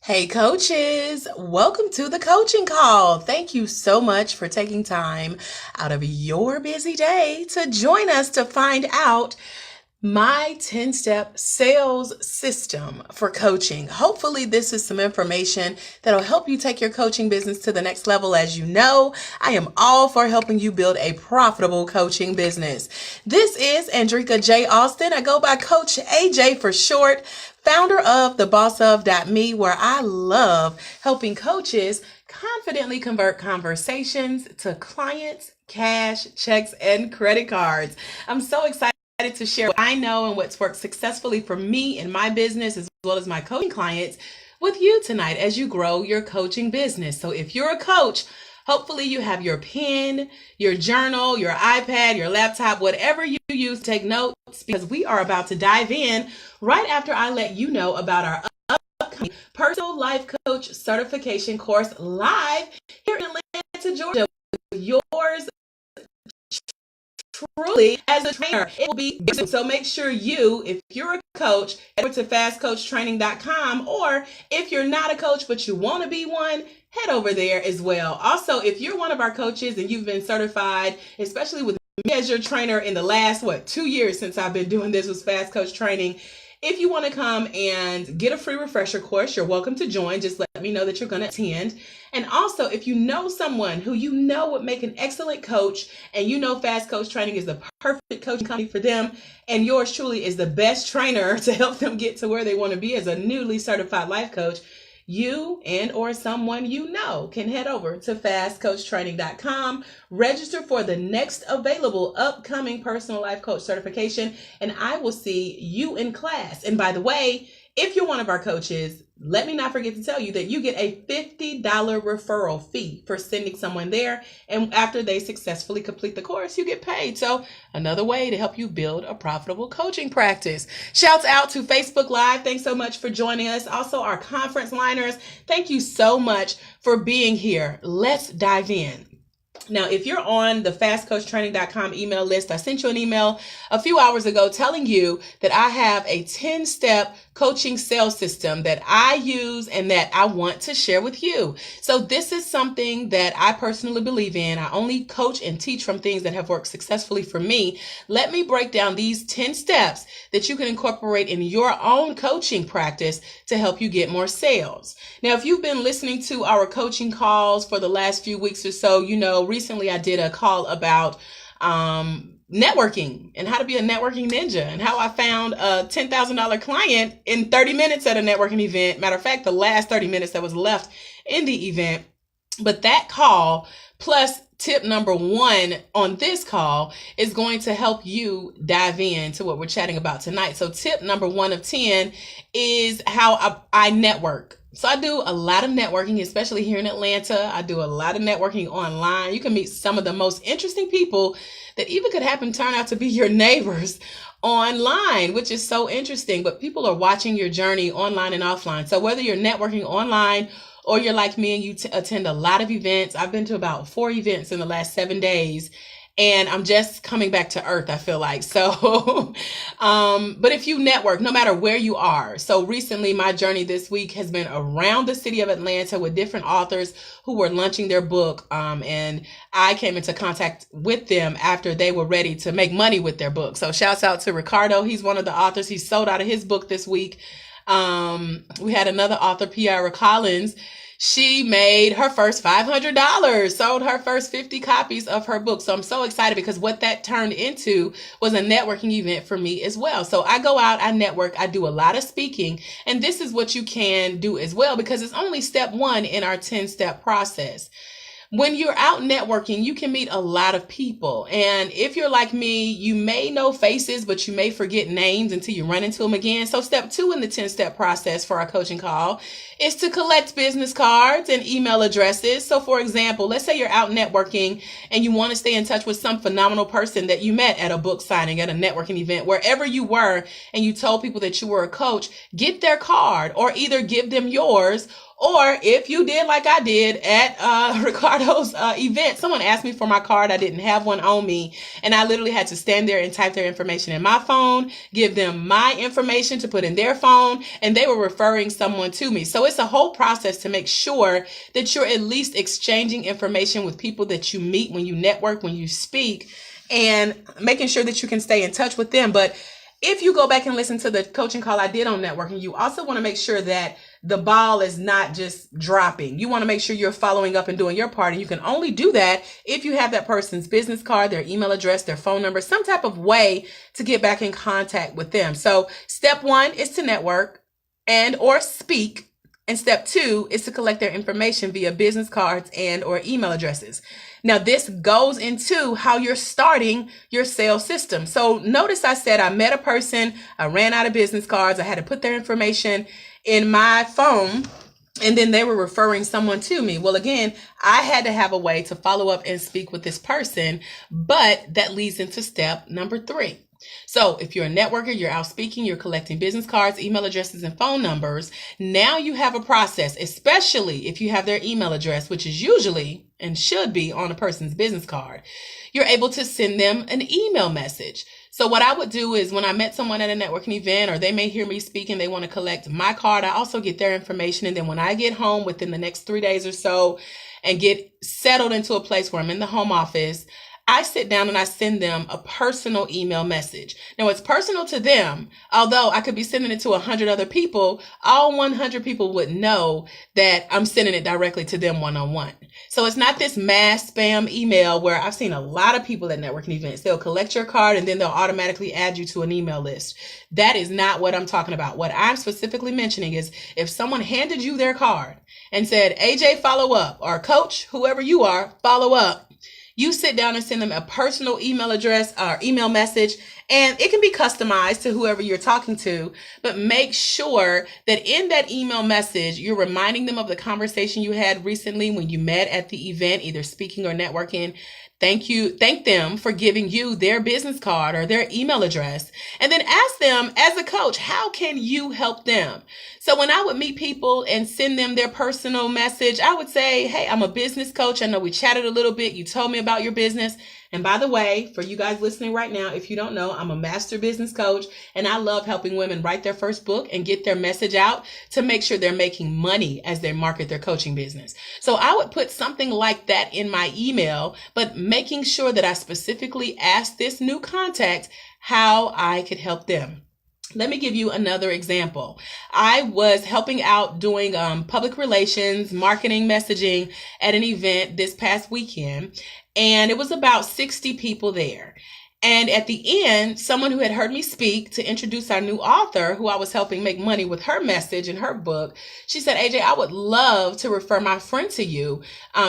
Hey, coaches, welcome to the coaching call. Thank you so much for taking time out of your busy day to join us to find out my 10-step sales system for coaching. Hopefully, this is some information that'll help you take your coaching business to the next level. As you know, I am all for helping you build a profitable coaching business. This is Andrika J. Austin. I go by Coach AJ for short, founder of thebossof.me, where I love helping coaches confidently convert conversations to clients, cash, checks, and credit cards. I'm so excited to share what I know and what's worked successfully for me in my business as well as my coaching clients with you tonight as you grow your coaching business. So if you're a coach, hopefully you have your pen, your journal, your iPad, your laptop, whatever you use to take notes, because we are about to dive in right after I let you know about our upcoming personal life coach certification course live here in Atlanta, Georgia, with yours truly as a trainer. It will be so make sure if you're a coach, head over to fastcoachtraining.com, or if you're not a coach but you want to be one, head over there as well. Also, if you're one of our coaches and you've been certified, especially with me as your trainer in the last 2 years since I've been doing this with Fast Coach Training, if you want to come and get a free refresher course, you're welcome to join. Just let me know that you're going to attend. And also, if you know someone who you know would make an excellent coach, and you know Fast Coach Training is the perfect coaching company for them, and yours truly is the best trainer to help them get to where they want to be as a newly certified life coach, you and or someone you know can head over to fastcoachtraining.com, register for the next available upcoming personal life coach certification, and I will see you in class. And by the way, if you're one of our coaches, let me not forget to tell you that you get a $50 referral fee for sending someone there. And after they successfully complete the course, you get paid. So another way to help you build a profitable coaching practice. Shouts out to Facebook Live. Thanks so much for joining us. Also, our conference liners. Thank you so much for being here. Let's dive in. Now, if you're on the fastcoachtraining.com email list, I sent you an email a few hours ago telling you that I have a 10-step coaching sales system that I use and that I want to share with you. So this is something that I personally believe in. I only coach and teach from things that have worked successfully for me. Let me break down these 10 steps that you can incorporate in your own coaching practice to help you get more sales. Now, if you've been listening to our coaching calls for the last few weeks or so, you know, recently I did a call about networking and how to be a networking ninja, and how I found a $10,000 client in 30 minutes at a networking event. Matter of fact, the last 30 minutes that was left in the event. But that call plus tip number 1 on this call is going to help you dive into what we're chatting about tonight. So tip number 1 of 10 is how I network. So I do a lot of networking, especially here in Atlanta. I do a lot of networking online. You can meet some of the most interesting people that even could happen to turn out to be your neighbors online, which is so interesting. But people are watching your journey online and offline. So whether you're networking online or you're like me and you attend a lot of events, I've been to about 4 events in the last 7 days. And I'm just coming back to earth, I feel like. So, but if you network, no matter where you are. So recently, my journey this week has been around the city of Atlanta with different authors who were launching their book. And I came into contact with them after they were ready to make money with their book. So shouts out to Ricardo. He's one of the authors. He sold out of his book this week. We had another author, Piara Collins. She made her first $500, sold her first 50 copies of her book. So I'm so excited because what that turned into was a networking event for me as well. So I go out, I network, I do a lot of speaking, and this is what you can do as well because it's only step 1 in our 10-step process. When you're out networking, you can meet a lot of people. And if you're like me, you may know faces, but you may forget names until you run into them again. So step 2 in the 10-step process for our coaching call is to collect business cards and email addresses. So for example, let's say you're out networking and you want to stay in touch with some phenomenal person that you met at a book signing, at a networking event, wherever you were, and you told people that you were a coach, get their card or either give them yours Or if you did like I did at Ricardo's event, someone asked me for my card. I didn't have one on me. And I literally had to stand there and type their information in my phone, give them my information to put in their phone, and they were referring someone to me. So it's a whole process to make sure that you're at least exchanging information with people that you meet when you network, when you speak, and making sure that you can stay in touch with them. But if you go back and listen to the coaching call I did on networking, you also want to make sure that the ball is not just dropping. You want to make sure you're following up and doing your part. And you can only do that if you have that person's business card, their email address, their phone number, some type of way to get back in contact with them. So step 1 is to network and or speak. And step 2 is to collect their information via business cards and or email addresses. Now, this goes into how you're starting your sales system. So notice I said I met a person, I ran out of business cards, I had to put their information in my phone, and then they were referring someone to me. Well, again, I had to have a way to follow up and speak with this person, but that leads into step number 3. So if you're a networker, you're out speaking, you're collecting business cards, email addresses, and phone numbers. Now you have a process, especially if you have their email address, which is usually and should be on a person's business card. You're able to send them an email message. So what I would do is when I met someone at a networking event, or they may hear me speak and they want to collect my card, I also get their information. And then when I get home within the next 3 days or so and get settled into a place where I'm in the home office, I sit down and I send them a personal email message. Now, it's personal to them, although I could be sending it to 100 other people. All 100 people would know that I'm sending it directly to them one-on-one. So it's not this mass spam email where I've seen a lot of people at networking events. They'll collect your card and then they'll automatically add you to an email list. That is not what I'm talking about. What I'm specifically mentioning is if someone handed you their card and said, AJ, follow up, or coach, whoever you are, follow up. You sit down and send them a personal email address or email message, and it can be customized to whoever you're talking to, but make sure that in that email message, you're reminding them of the conversation you had recently when you met at the event, either speaking or networking. Thank them for giving you their business card or their email address. And then ask them as a coach, how can you help them? So when I would meet people and send them their personal message, I would say, hey, I'm a business coach. I know we chatted a little bit. You told me about your business. And by the way, for you guys listening right now, if you don't know, I'm a master business coach, and I love helping women write their first book and get their message out to make sure they're making money as they market their coaching business. So I would put something like that in my email, but making sure that I specifically asked this new contact how I could help them. Let me give you another example. I was helping out doing public relations, marketing, messaging at an event this past weekend, and it was about 60 people there. And at the end, someone who had heard me speak to introduce our new author, who I was helping make money with her message in her book, she said, AJ, I would love to refer my friend to you.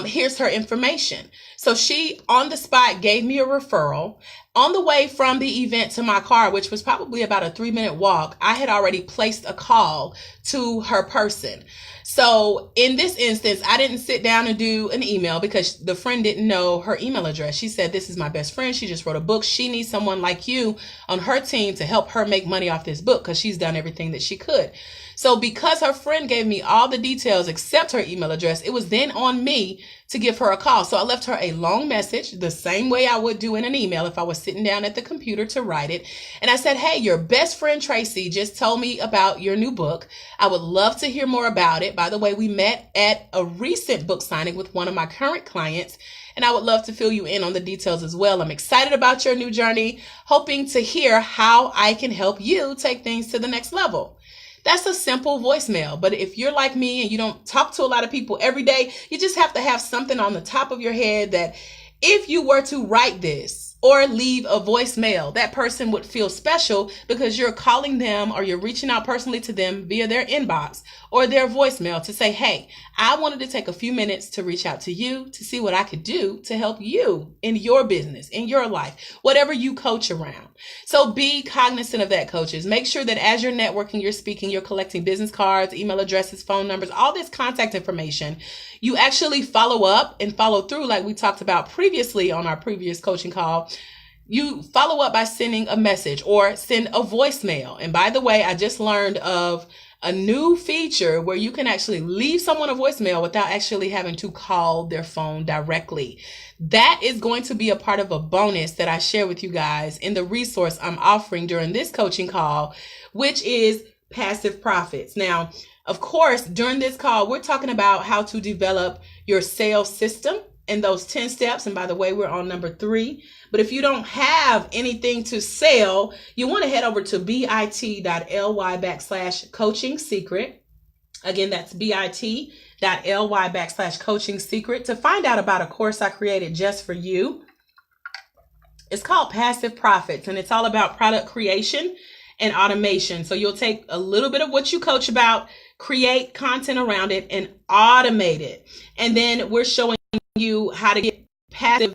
Here's her information. So she, on the spot, gave me a referral. On the way from the event to my car, which was probably about a 3-minute walk, I had already placed a call to her person. So in this instance, I didn't sit down and do an email because the friend didn't know her email address. She said, this is my best friend. She just wrote a book. She needs someone like you on her team to help her make money off this book because she's done everything that she could. So because her friend gave me all the details except her email address, it was then on me to give her a call. So I left her a long message the same way I would do in an email if I was sitting down at the computer to write it. And I said, hey, your best friend Tracy just told me about your new book. I would love to hear more about it. By the way, we met at a recent book signing with one of my current clients, and I would love to fill you in on the details as well. I'm excited about your new journey, hoping to hear how I can help you take things to the next level. That's a simple voicemail. But if you're like me and you don't talk to a lot of people every day, you just have to have something on the top of your head that if you were to write this or leave a voicemail, that person would feel special because you're calling them or you're reaching out personally to them via their inbox or their voicemail to say, hey, I wanted to take a few minutes to reach out to you to see what I could do to help you in your business, in your life, whatever you coach around. So be cognizant of that, coaches. Make sure that as you're networking, you're speaking, you're collecting business cards, email addresses, phone numbers, all this contact information. You actually follow up and follow through like we talked about previously on our previous coaching call. You follow up by sending a message or send a voicemail. And by the way, I just learned of a new feature where you can actually leave someone a voicemail without actually having to call their phone directly. That is going to be a part of a bonus that I share with you guys in the resource I'm offering during this coaching call, which is passive profits. Now, of course, during this call, we're talking about how to develop your sales system and those 10 steps. And by the way, we're on number 3. But if you don't have anything to sell, you want to head over to bit.ly/coaching secret. Again, that's bit.ly/coaching secret to find out about a course I created just for you. It's called Passive Profits, and it's all about product creation and automation. So you'll take a little bit of what you coach about, create content around it, and automate it. And then we're showing you how to get passive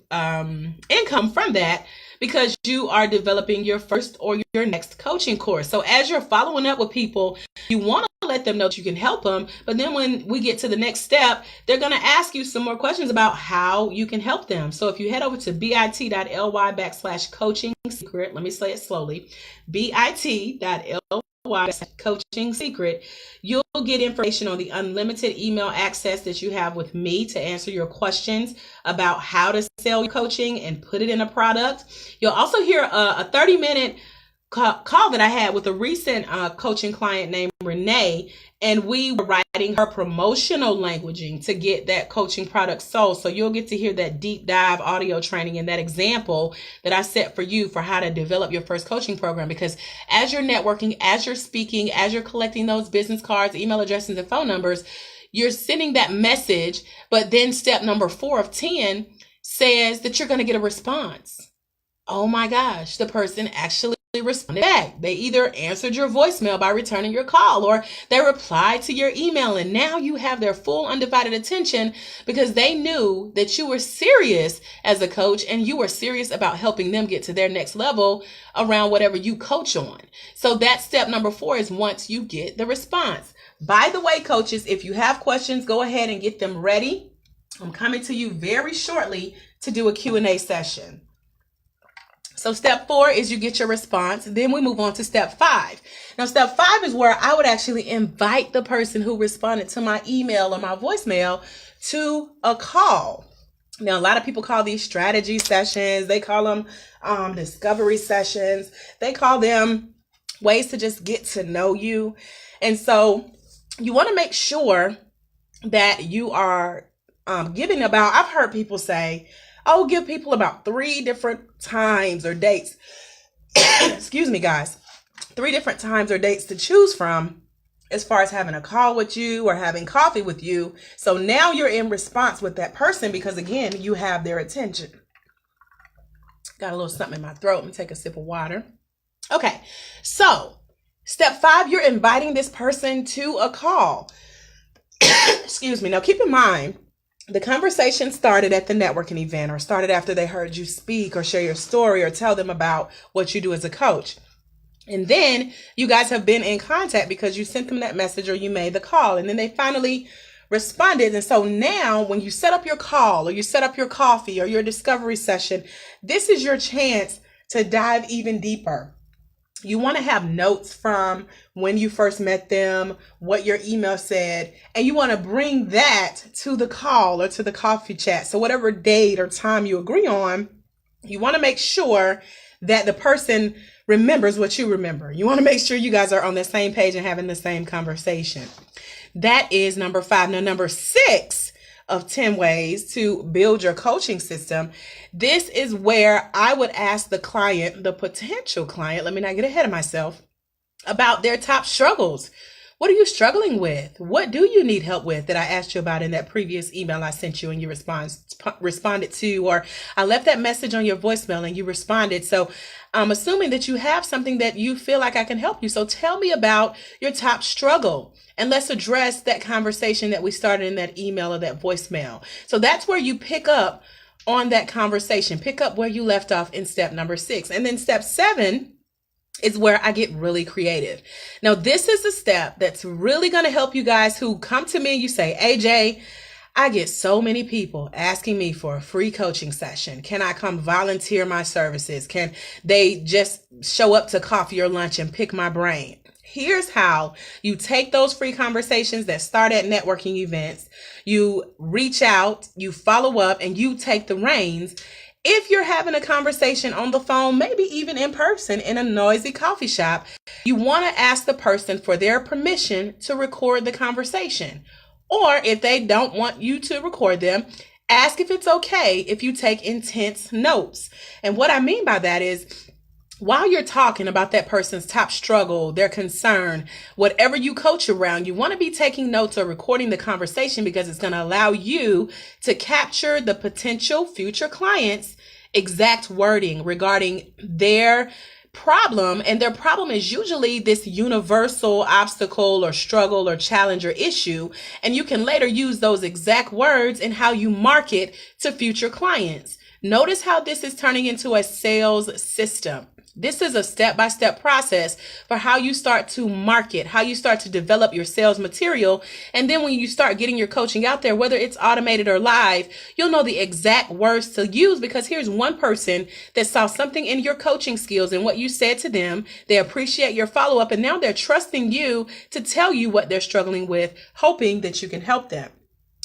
income from that, because you are developing your first or your next coaching course. So as you're following up with people, you want to let them know that you can help them. But then when we get to the next step, they're going to ask you some more questions about how you can help them. So if you head over to bit.ly/coaching secret, let me say it slowly, bit.ly/coaching secret, you'll get information on the unlimited email access that you have with me to answer your questions about how to sell your coaching and put it in a product. You'll also hear a 30-minute call that I had with a recent coaching client named Renee, and we were writing her promotional languaging to get that coaching product sold. So you'll get to hear that deep dive audio training and that example that I set for you for how to develop your first coaching program. Because as you're networking, as you're speaking, as you're collecting those business cards, email addresses, and phone numbers, you're sending that message. But then step number 4 of 10 says that you're going to get a response. Oh my gosh, the person actually responded back. They either answered your voicemail by returning your call, or they replied to your email, and now you have their full undivided attention because they knew that you were serious as a coach and you were serious about helping them get to their next level around whatever you coach on. So that's step number 4, is once you get the response. By the way, coaches, if you have questions, go ahead and get them ready. I'm coming to you very shortly to do a Q&A session. So step 4 is you get your response. Then we move on to step 5. Now, step 5 is where I would actually invite the person who responded to my email or my voicemail to a call. Now, a lot of people call these strategy sessions. They call them discovery sessions. They call them ways to just get to know you. And so you want to make sure that you are giving about, I've heard people say, oh, give people about 3 different times or dates. Excuse me, guys. 3 different times or dates to choose from as far as having a call with you or having coffee with you. So now you're in response with that person because, again, you have their attention. Got a little something in my throat. Let me take a sip of water. Okay, so step 5, you're inviting this person to a call. Excuse me. Now, keep in mind, the conversation started at the networking event or started after they heard you speak or share your story or tell them about what you do as a coach. And then you guys have been in contact because you sent them that message or you made the call, and then they finally responded. And so now when you set up your call or you set up your coffee or your discovery session, this is your chance to dive even deeper. You want to have notes from when you first met them, what your email said, and you want to bring that to the call or to the coffee chat. So whatever date or time you agree on, you want to make sure that the person remembers what you remember. You want to make sure you guys are on the same page and having the same conversation. That is number 5. Now, number 6 of 10 ways to build your coaching system. This is where I would ask the client, the potential client, let me not get ahead of myself, about their top struggles. What are you struggling with? What do you need help with that I asked you about in that previous email I sent you and you responded to, or I left that message on your voicemail and you responded. So I'm assuming that you have something that you feel like I can help you. So tell me about your top struggle. And let's address that conversation that we started in that email or that voicemail. So that's where you pick up on that conversation. Pick up where you left off in step number 6. And then step 7 is where I get really creative. Now, this is a step that's really going to help you guys who come to me and you say, AJ, I get so many people asking me for a free coaching session. Can I come volunteer my services? Can they just show up to coffee or lunch and pick my brain? Here's how you take those free conversations that start at networking events, you reach out, you follow up, and you take the reins. If you're having a conversation on the phone, maybe even in person in a noisy coffee shop, you want to ask the person for their permission to record the conversation. Or if they don't want you to record them, ask if it's okay if you take intense notes. And what I mean by that is, while you're talking about that person's top struggle, their concern, whatever you coach around, you want to be taking notes or recording the conversation, because it's going to allow you to capture the potential future client's exact wording regarding their problem. And their problem is usually this universal obstacle or struggle or challenge or issue. And you can later use those exact words in how you market to future clients. Notice how this is turning into a sales system. This is a step-by-step process for how you start to market, how you start to develop your sales material. And then when you start getting your coaching out there, whether it's automated or live, you'll know the exact words to use, because here's one person that saw something in your coaching skills and what you said to them. They appreciate your follow-up, and now they're trusting you to tell you what they're struggling with, hoping that you can help them.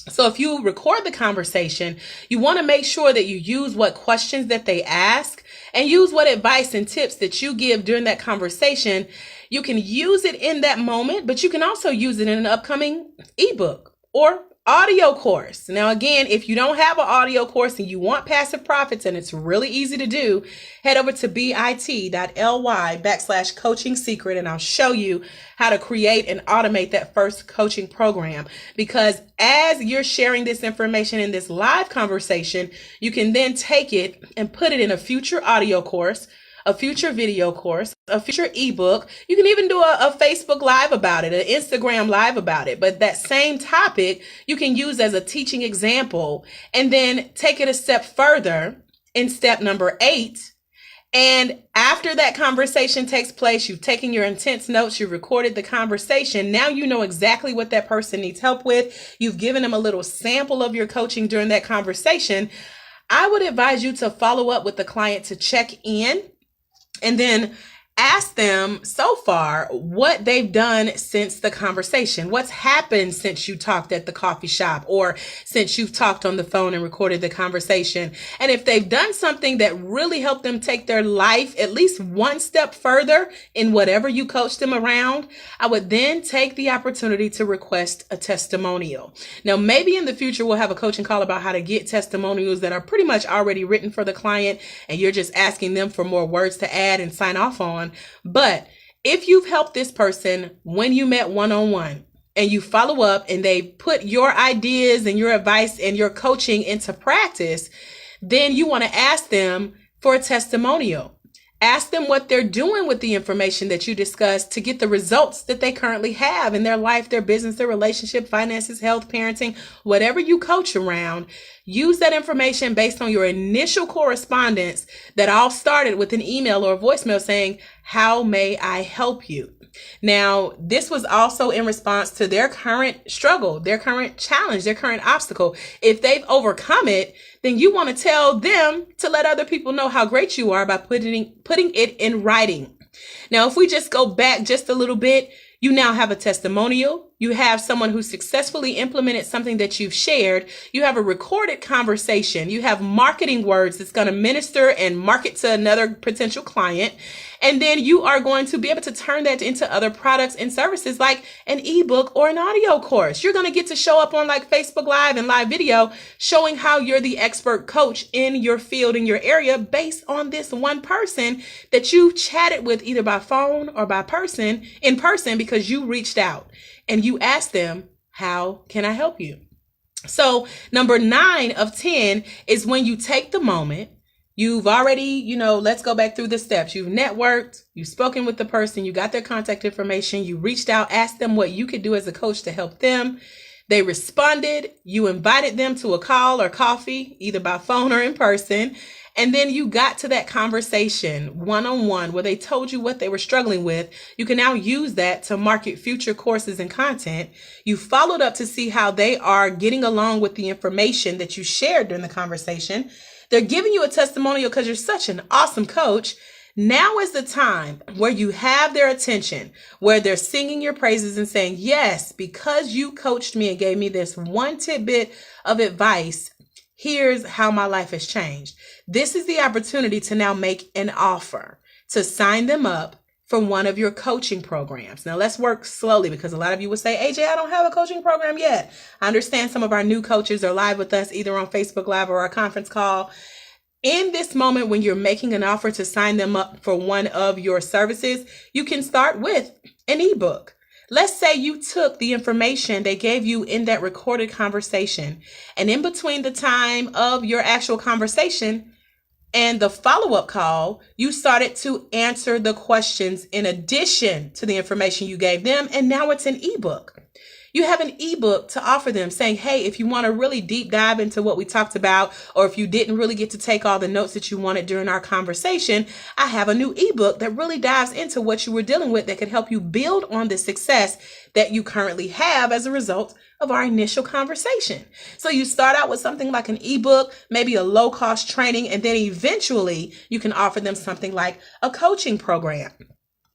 So if you record the conversation, you want to make sure that you use what questions that they ask and use what advice and tips that you give during that conversation. You can use it in that moment, but you can also use it in an upcoming ebook or audio course. Now, again, if you don't have an audio course and you want passive profits, and it's really easy to do, head over to bit.ly/coaching secret, and I'll show you how to create and automate that first coaching program. Because as you're sharing this information in this live conversation, you can then take it and put it in a future audio course, a future video course, a future ebook. You can even do a Facebook Live about it, an Instagram Live about it. But that same topic you can use as a teaching example, and then take it a step further in step number 8. And after that conversation takes place, you've taken your intense notes, you've recorded the conversation. Now you know exactly what that person needs help with. You've given them a little sample of your coaching during that conversation. I would advise you to follow up with the client to check in, and then ask them so far what they've done since the conversation. What's happened since you talked at the coffee shop, or since you've talked on the phone and recorded the conversation. And if they've done something that really helped them take their life at least one step further in whatever you coach them around, I would then take the opportunity to request a testimonial. Now, maybe in the future, we'll have a coaching call about how to get testimonials that are pretty much already written for the client, and you're just asking them for more words to add and sign off on. But if you've helped this person when you met one-on-one, and you follow up and they put your ideas and your advice and your coaching into practice, then you want to ask them for a testimonial. Ask them what they're doing with the information that you discussed to get the results that they currently have in their life, their business, their relationship, finances, health, parenting, whatever you coach around. Use that information based on your initial correspondence that all started with an email or a voicemail saying, "How may I help you?" Now, this was also in response to their current struggle, their current challenge, their current obstacle. If they've overcome it, then you want to tell them to let other people know how great you are by putting it in writing. Now, if we just go back just a little bit, you now have a testimonial. You have someone who successfully implemented something that you've shared. You have a recorded conversation. You have marketing words that's going to minister and market to another potential client. And then you are going to be able to turn that into other products and services like an ebook or an audio course. You're going to get to show up on like Facebook Live and live video showing how you're the expert coach in your field, in your area, based on this one person that you chatted with either by phone or in person because you reached out and you asked them, "How can I help you?" So number 9 of 10 is when you take the moment. You've already, let's go back through the steps. You've networked, you've spoken with the person, you got their contact information, you reached out, asked them what you could do as a coach to help them. They responded, you invited them to a call or coffee, either by phone or in person. And then you got to that conversation one-on-one where they told you what they were struggling with. You can now use that to market future courses and content. You followed up to see how they are getting along with the information that you shared during the conversation. They're giving you a testimonial because you're such an awesome coach. Now is the time where you have their attention, where they're singing your praises and saying, yes, because you coached me and gave me this one tidbit of advice, here's how my life has changed. This is the opportunity to now make an offer to sign them up for one of your coaching programs. Now let's work slowly, because a lot of you would say, AJ, I don't have a coaching program yet. I understand some of our new coaches are live with us either on Facebook Live or our conference call. In this moment, when you're making an offer to sign them up for one of your services, you can start with an ebook. Let's say you took the information they gave you in that recorded conversation, and in between the time of your actual conversation and the follow-up call, you started to answer the questions in addition to the information you gave them, and now it's an ebook. You have an ebook to offer them saying, hey, if you want to really deep dive into what we talked about, or if you didn't really get to take all the notes that you wanted during our conversation, I have a new ebook that really dives into what you were dealing with that could help you build on the success that you currently have as a result of our initial conversation. So you start out with something like an ebook, maybe a low-cost training, and then eventually you can offer them something like a coaching program.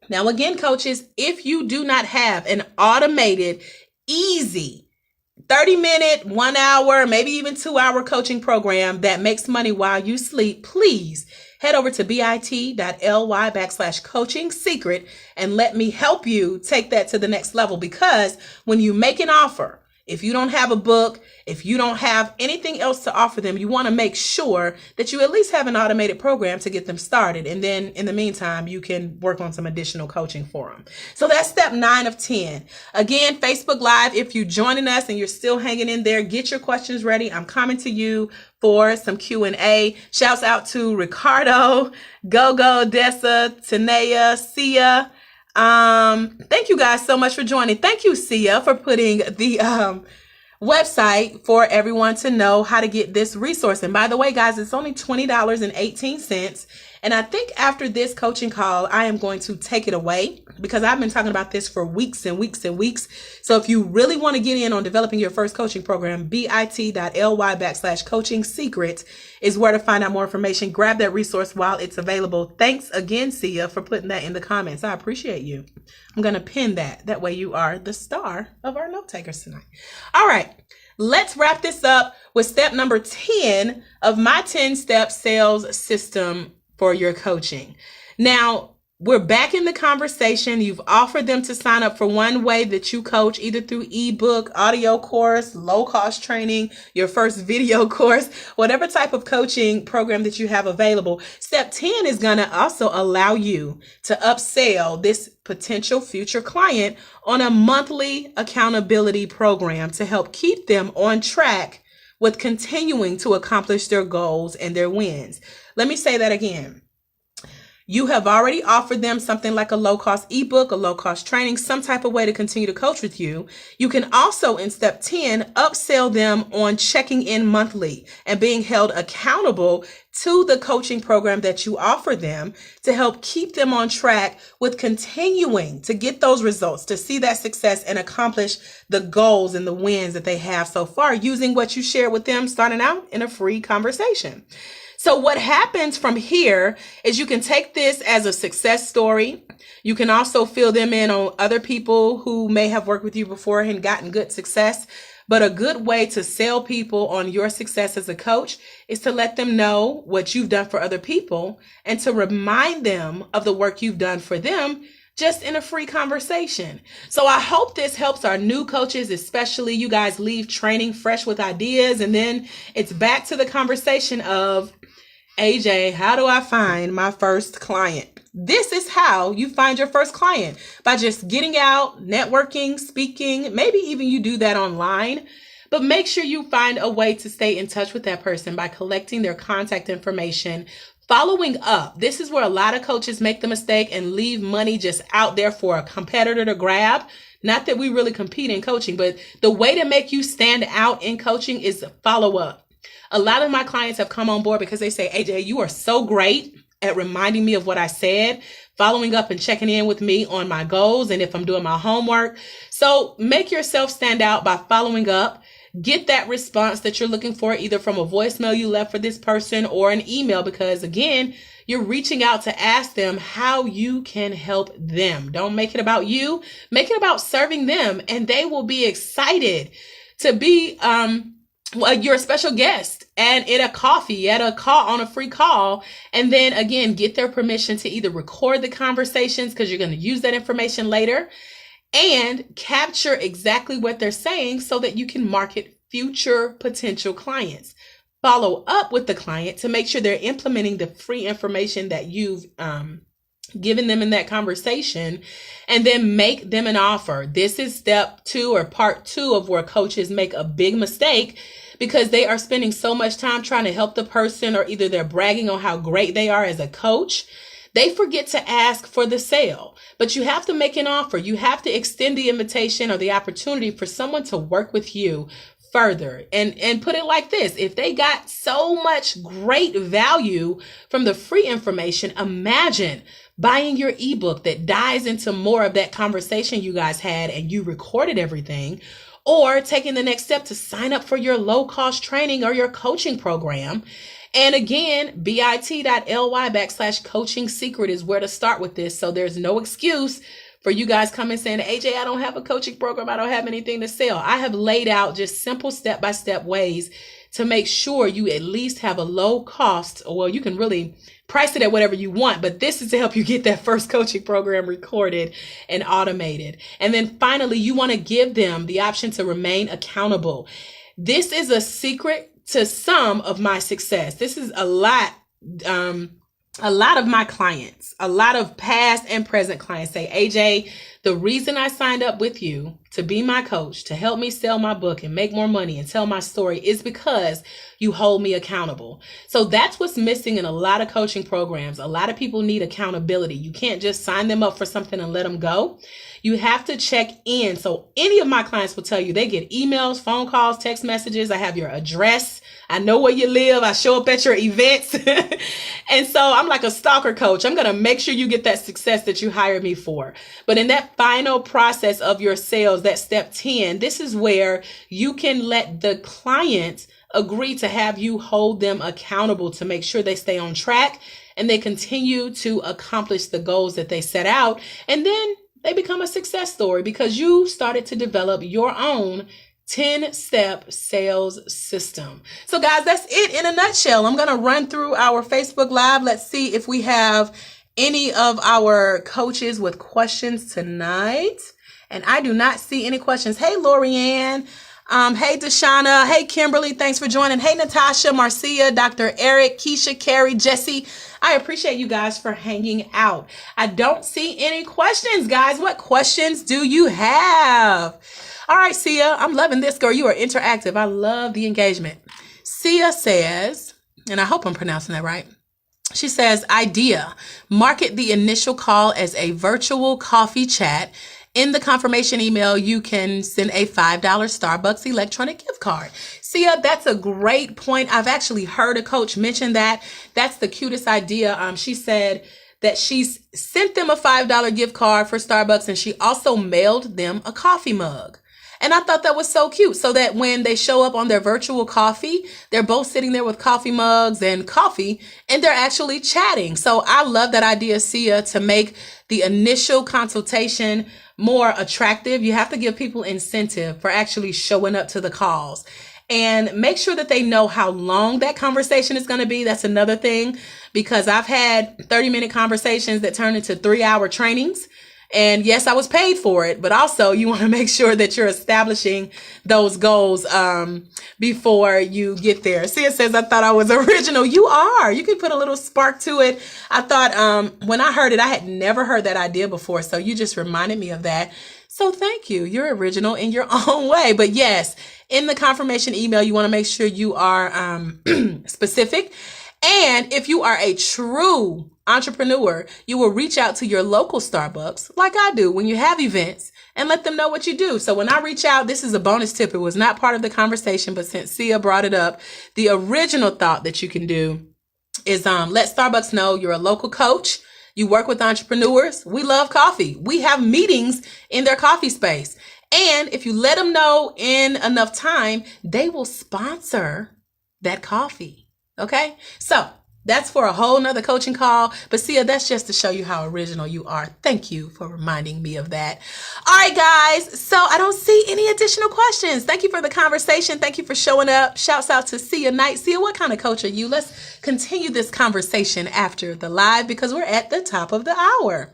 Now, again, coaches, if you do not have an automated, easy 30-minute, 1 hour, maybe even 2 hour coaching program that makes money while you sleep, please head over to bit.ly/coaching secret and let me help you take that to the next level. Because when you make an offer, if you don't have a book, if you don't have anything else to offer them, you want to make sure that you at least have an automated program to get them started. And then in the meantime, you can work on some additional coaching for them. So that's step 9 of 10. Again, Facebook Live, if you're joining us and you're still hanging in there, get your questions ready. I'm coming to you for some Q&A. Shouts out to Ricardo, Gogo, Dessa, Tanea, Sia. Thank you guys so much for joining. Thank you, Sia, for putting the website for everyone to know how to get this resource. And by the way, guys, it's only $20.18. And I think after this coaching call, I am going to take it away because I've been talking about this for weeks and weeks and weeks. So if you really want to get in on developing your first coaching program, bit.ly/coaching secret is where to find out more information. Grab that resource while it's available. Thanks again, Sia, for putting that in the comments. I appreciate you. I'm going to pin that. That way you are the star of our note takers tonight. All right. Let's wrap this up with step number 10 of my 10-step sales system for your coaching. Now, we're back in the conversation. You've offered them to sign up for one way that you coach, either through ebook, audio course, low-cost training, your first video course, whatever type of coaching program that you have available. Step 10 is going to also allow you to upsell this potential future client on a monthly accountability program to help keep them on track with continuing to accomplish their goals and their wins. Let me say that again. You have already offered them something like a low-cost ebook, a low-cost training, some type of way to continue to coach with you. You can also, in step 10, upsell them on checking in monthly and being held accountable to the coaching program that you offer them to help keep them on track with continuing to get those results, to see that success and accomplish the goals and the wins that they have so far using what you shared with them starting out in a free conversation. So what happens from here is you can take this as a success story. You can also fill them in on other people who may have worked with you before and gotten good success. But a good way to sell people on your success as a coach is to let them know what you've done for other people and to remind them of the work you've done for them just in a free conversation. So I hope this helps our new coaches, especially you guys leave training fresh with ideas. And then it's back to the conversation of, AJ, how do I find my first client? This is how you find your first client, by just getting out, networking, speaking. Maybe even you do that online, but make sure you find a way to stay in touch with that person by collecting their contact information, following up. This is where a lot of coaches make the mistake and leave money just out there for a competitor to grab. Not that we really compete in coaching, but the way to make you stand out in coaching is follow up. A lot of my clients have come on board because they say, AJ, you are so great at reminding me of what I said, following up and checking in with me on my goals and if I'm doing my homework. So make yourself stand out by following up. Get that response that you're looking for, either from a voicemail you left for this person or an email, because again, You're reaching out to ask them how you can help them. Don't make it about you. Make it about serving them, and they will be excited to be your special guest and at a coffee, at a call, on a free call. And then again, get their permission to either record the conversations, because you're going to use that information later, and capture exactly what they're saying so that you can market future potential clients. Follow up with the client to make sure they're implementing the free information that you've given them in that conversation, and then make them an offer. This is step 2 or part 2 of where coaches make a big mistake, because they are spending so much time trying to help the person, or either they're bragging on how great they are as a coach. They forget to ask for the sale. But you have to make an offer. You have to extend the invitation or the opportunity for someone to work with you further. And put it like this: if they got so much great value from the free information, imagine buying your ebook that dives into more of that conversation you guys had and you recorded everything, or taking the next step to sign up for your low-cost training or your coaching program. And again, bit.ly/coaching secret is where to start with this. So there's no excuse for you guys coming saying, AJ, I don't have a coaching program. I don't have anything to sell. I have laid out just simple step-by-step ways to make sure you at least have a low cost. Well, you can really price it at whatever you want, but this is to help you get that first coaching program recorded and automated. And then finally, you want to give them the option to remain accountable. This is a secret to some of my success. This is a lot of my clients, a lot of past and present clients say, AJ, the reason I signed up with you to be my coach, to help me sell my book and make more money and tell my story, is because you hold me accountable. So that's what's missing in a lot of coaching programs. A lot of people need accountability. You can't just sign them up for something and let them go. You have to check in. So any of my clients will tell you they get emails, phone calls, text messages. I have your address. I know where you live. I show up at your events. And so I'm like a stalker coach. I'm going to make sure you get that success that you hired me for. But in that final process of your sales, that step 10, this is where you can let the client agree to have you hold them accountable to make sure they stay on track and they continue to accomplish the goals that they set out. And then they become a success story because you started to develop your own 10-step sales system. So guys, that's it in a nutshell. I'm going to run through our Facebook Live. Let's see if we have any of our coaches with questions tonight. And I do not see any questions. Hey, Lorianne. Hey, Deshauna. Hey, Kimberly. Thanks for joining. Hey, Natasha, Marcia, Dr. Eric, Keisha, Carrie, Jesse. I appreciate you guys for hanging out. I don't see any questions, guys. What questions do you have? All right, Sia, I'm loving this, girl. You are interactive. I love the engagement. Sia says, and I hope I'm pronouncing that right. She says, idea, market the initial call as a virtual coffee chat. In the confirmation email, you can send a $5 Starbucks electronic gift card. Sia, that's a great point. I've actually heard a coach mention that. That's the cutest idea. She said that she sent them a $5 gift card for Starbucks, and she also mailed them a coffee mug. And I thought that was so cute, so that when they show up on their virtual coffee, they're both sitting there with coffee mugs and coffee, and they're actually chatting. So I love that idea, Sia, to make the initial consultation more attractive. You have to give people incentive for actually showing up to the calls. And make sure that they know how long that conversation is going to be. That's another thing, because I've had 30-minute conversations that turn into 3-hour trainings. And yes, I was paid for it, but also you want to make sure that you're establishing those goals before you get there. Sia says, I thought I was original. You are. You can put a little spark to it. I thought when I heard it, I had never heard that idea before. So you just reminded me of that. So thank you. You're original in your own way. But yes, in the confirmation email, you want to make sure you are specific. And if you are a true entrepreneur, you will reach out to your local Starbucks, like I do when you have events, and let them know what you do. So when I reach out, this is a bonus tip. It was not part of the conversation, but since Sia brought it up, the original thought that you can do is let Starbucks know you're a local coach. You work with entrepreneurs. We love coffee. We have meetings in their coffee space. And if you let them know in enough time, they will sponsor that coffee. Okay, so That's for a whole nother coaching call. But Sia, that's just to show you how original you are. Thank you for reminding me of that. All right, guys. So I don't see any additional questions. Thank you for the conversation. Thank you for showing up. Shouts out to Sia Knight. Sia, what kind of coach are you? Let's continue this conversation after the live because we're at the top of the hour.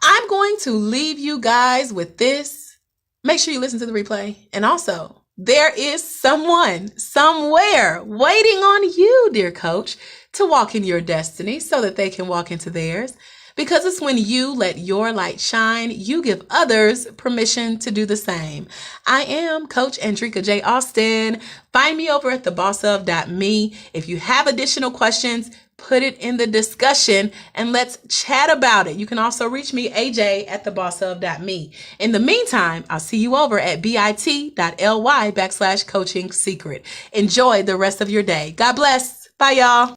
I'm going to leave you guys with this. Make sure you listen to the replay. And also, there is someone somewhere waiting on you, dear coach, to walk in your destiny so that they can walk into theirs. Because it's when you let your light shine, you give others permission to do the same. I am Coach Andrika J. Austin. Find me over at thebossof.me. If you have additional questions, put it in the discussion and let's chat about it. You can also reach me, AJ, at thebossof.me. In the meantime, I'll see you over at bit.ly/coaching secret. Enjoy the rest of your day. God bless. Bye, y'all.